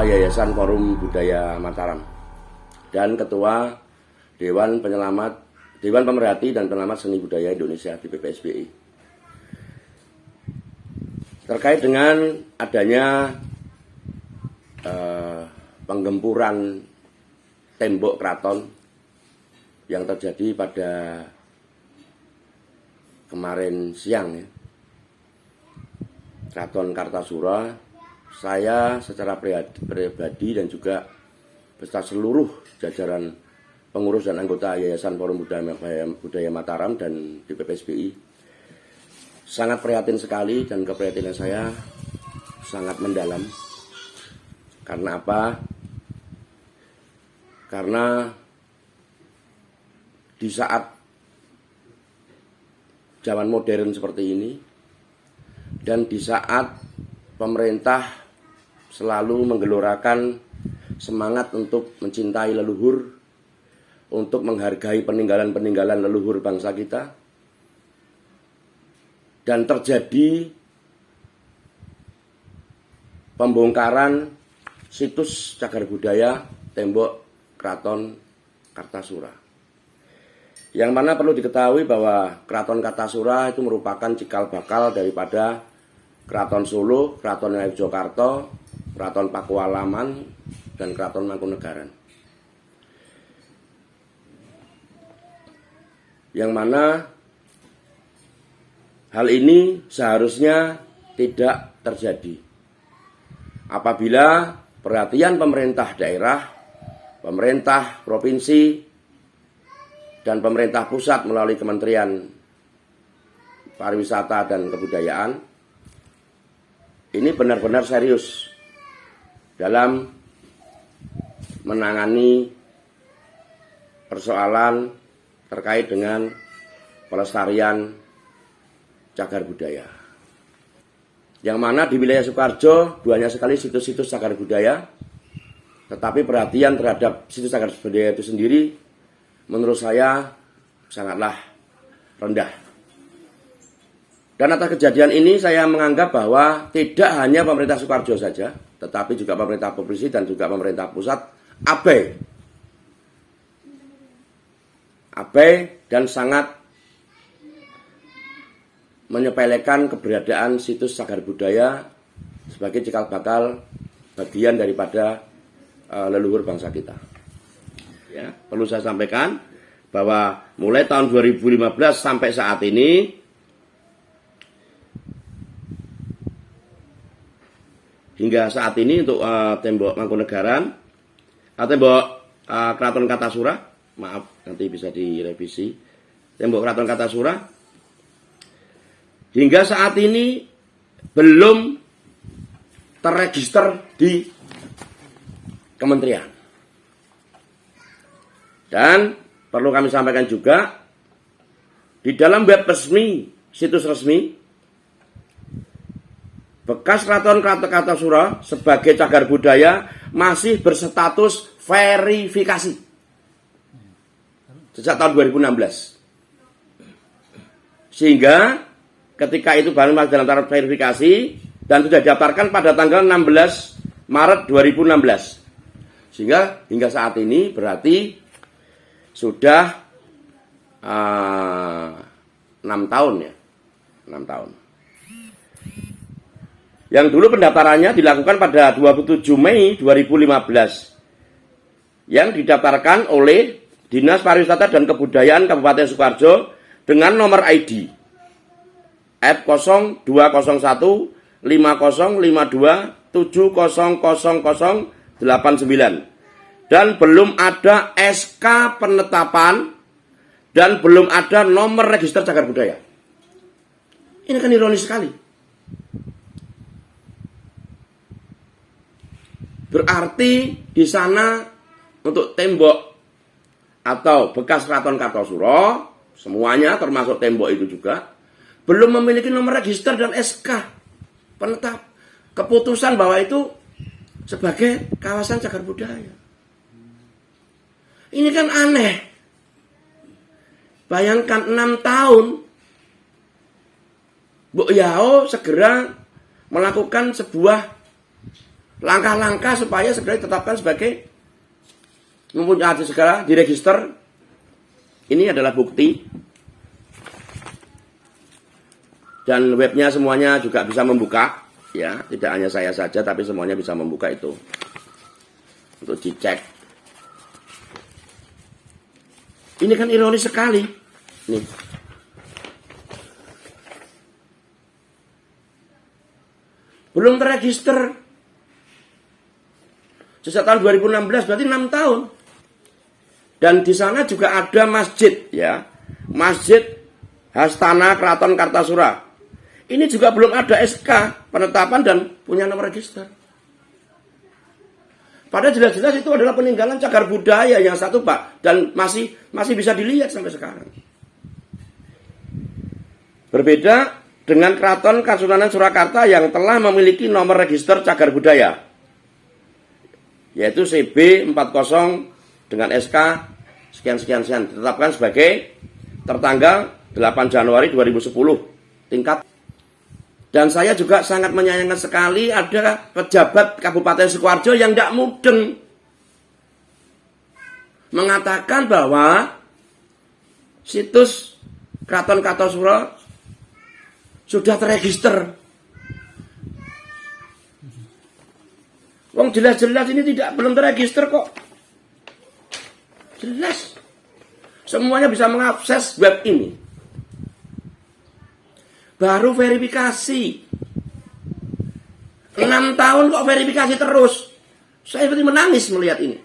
Yayasan Forum Budaya Mataram dan Ketua Dewan Pemerhati dan Penyelamat Seni Budaya Indonesia di PPSBI. Terkait dengan adanya penggempuran tembok keraton yang terjadi pada kemarin siang, Keraton Kartasura, saya secara pribadi dan juga beserta seluruh jajaran pengurus dan anggota Yayasan Forum Budaya Mataram dan di PPSBI sangat prihatin sekali, dan keprihatinan saya sangat mendalam. Karena apa? Karena di saat zaman modern seperti ini, dan di saat pemerintah selalu menggelorakan semangat untuk mencintai leluhur, untuk menghargai peninggalan-peninggalan leluhur bangsa kita, dan terjadi pembongkaran situs cagar budaya tembok Keraton Kartasura. Yang mana perlu diketahui bahwa Keraton Kartasura itu merupakan cikal bakal daripada Keraton Solo, Keraton Ngayogyakarta, Keraton Pakualaman, dan Keraton Mangkunegaran. Yang mana hal ini seharusnya tidak terjadi apabila perhatian pemerintah daerah, pemerintah provinsi, dan pemerintah pusat melalui Kementerian Pariwisata dan Kebudayaan ini benar-benar serius dalam menangani persoalan terkait dengan pelestarian cagar budaya. Yang mana di wilayah Sukoharjo banyak sekali situs-situs cagar budaya, tetapi perhatian terhadap situs cagar budaya itu sendiri menurut saya sangatlah rendah. Dan atas kejadian ini saya menganggap bahwa tidak hanya pemerintah Sukoharjo saja, tetapi juga pemerintah provinsi dan juga pemerintah pusat abai dan sangat menyepelekan keberadaan situs cagar budaya sebagai cikal bakal bagian daripada leluhur bangsa kita. Ya, perlu saya sampaikan bahwa mulai tahun 2015 sampai saat ini hingga saat ini untuk tembok Mangkunegaran, tembok Keraton Kartasura, maaf nanti bisa direvisi, tembok Keraton Kartasura hingga saat ini belum terregister di kementerian. Dan perlu kami sampaikan juga, di dalam web resmi, situs resmi, bekas Keraton Kartasura sebagai cagar budaya masih berstatus verifikasi sejak tahun 2016. Sehingga ketika itu baru masih dalam tahap verifikasi dan sudah didaftarkan pada tanggal 16 Maret 2016. Sehingga hingga saat ini berarti sudah 6 tahun ya. 6 tahun. Yang dulu pendaftarannya dilakukan pada 27 Mei 2015 yang didaftarkan oleh Dinas Pariwisata dan Kebudayaan Kabupaten Sukoharjo dengan nomor ID F0201 5052 700089 dan belum ada SK penetapan dan belum ada nomor register cagar budaya. Ini kan ironis sekali. Berarti di sana untuk tembok atau bekas Keraton Kartasura semuanya termasuk tembok itu juga belum memiliki nomor register dan SK penetap keputusan bahwa itu sebagai kawasan cagar budaya. Ini kan aneh. Bayangkan 6 tahun Mbok Yao segera melakukan sebuah langkah-langkah supaya segera ditetapkan sebagai mempunyai segala diregister. Ini adalah bukti. Dan webnya semuanya juga bisa membuka, ya, tidak hanya saya saja, tapi semuanya bisa membuka itu untuk dicek. Ini kan ironis sekali, nih. Belum terregister sejak tahun 2016, berarti 6 tahun. Dan di sana juga ada masjid, ya, Masjid Hastana Keraton Kartasura. Ini juga belum ada SK penetapan dan punya nomor register. Padahal jelas-jelas itu adalah peninggalan cagar budaya yang satu, Pak, dan masih bisa dilihat sampai sekarang. Berbeda dengan Keraton Kasunanan Surakarta yang telah memiliki nomor register cagar budaya, yaitu CB 40 dengan SK sekian ditetapkan sebagai tertanggal 8 Januari 2010 tingkat. Dan saya juga sangat menyayangkan sekali ada pejabat Kabupaten Sukoharjo yang tidak mudeng mengatakan bahwa situs Keraton Kartasura sudah terregister. Wong jelas-jelas ini belum terregister kok. Jelas. Semuanya bisa mengakses web ini. Baru verifikasi. 6 tahun kok verifikasi terus. Saya seperti menangis melihat ini.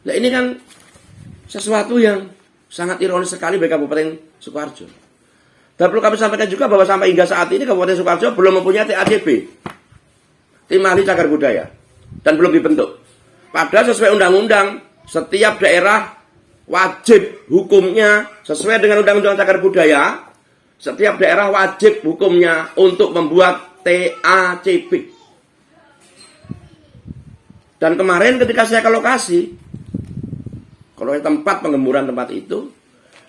Nah, ini kan sesuatu yang sangat ironis sekali bagi Kabupaten Sukoharjo. Dan perlu kami sampaikan juga bahwa sampai hingga saat ini Kabupaten Sukoharjo belum mempunyai TACB, Tim Ahli Cagar Budaya, dan belum dibentuk. Padahal sesuai undang-undang, setiap daerah wajib hukumnya sesuai dengan Undang-Undang Cagar Budaya, setiap daerah wajib hukumnya untuk membuat TACB. Dan kemarin ketika saya ke lokasi, kalau tempat penggemburan tempat itu,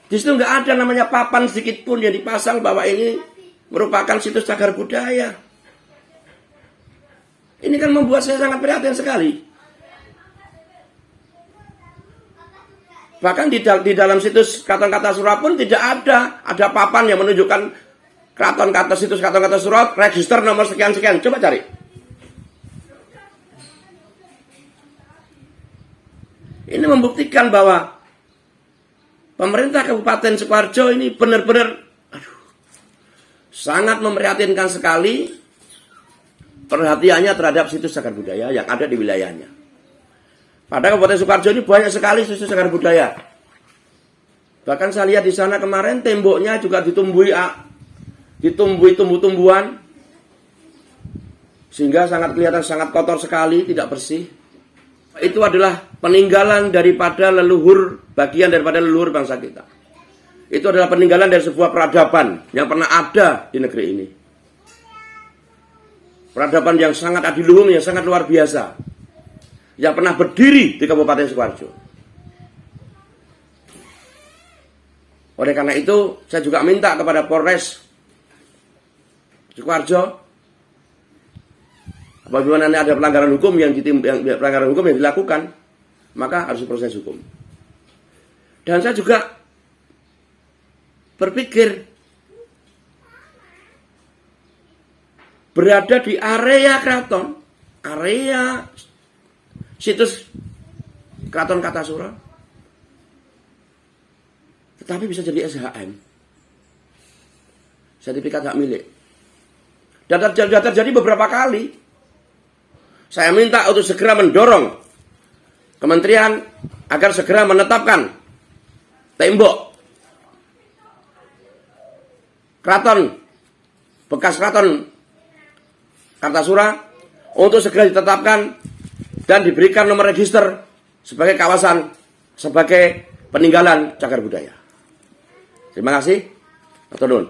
di situ nggak ada namanya papan sedikit pun yang dipasang bahwa ini merupakan situs cagar budaya. Ini kan membuat saya sangat prihatin sekali. Bahkan di dalam situs Keraton Kartasura pun tidak ada papan yang menunjukkan situs Keraton Kartasura register nomor sekian-sekian. Coba cari. Ini membuktikan bahwa pemerintah Kabupaten Sukoharjo ini benar-benar sangat memprihatinkan sekali perhatiannya terhadap situs cagar budaya yang ada di wilayahnya. Pada Kabupaten Sukoharjo ini banyak sekali situs cagar budaya. Bahkan saya lihat di sana kemarin temboknya juga ditumbuhi tumbuh-tumbuhan sehingga sangat kelihatan sangat kotor sekali, tidak bersih. Itu adalah peninggalan daripada bagian daripada leluhur bangsa kita. Itu adalah peninggalan dari sebuah peradaban yang pernah ada di negeri ini. Peradaban yang sangat adiluhung, yang sangat luar biasa, yang pernah berdiri di Kabupaten Sukoharjo. Oleh karena itu, saya juga minta kepada Polres Sukoharjo, apabila nanti ada pelanggaran hukum yang dilakukan, maka harus diproses hukum. Dan saya juga berpikir berada di area keraton, area situs Keraton Kartasura, tetapi bisa jadi SHM, sertifikat hak milik. Dan terjadi beberapa kali. Saya minta untuk segera mendorong kementerian agar segera menetapkan tembok keraton, bekas Keraton Kartasura untuk segera ditetapkan dan diberikan nomor register sebagai kawasan, sebagai peninggalan cagar budaya. Terima kasih. Atur nuhun.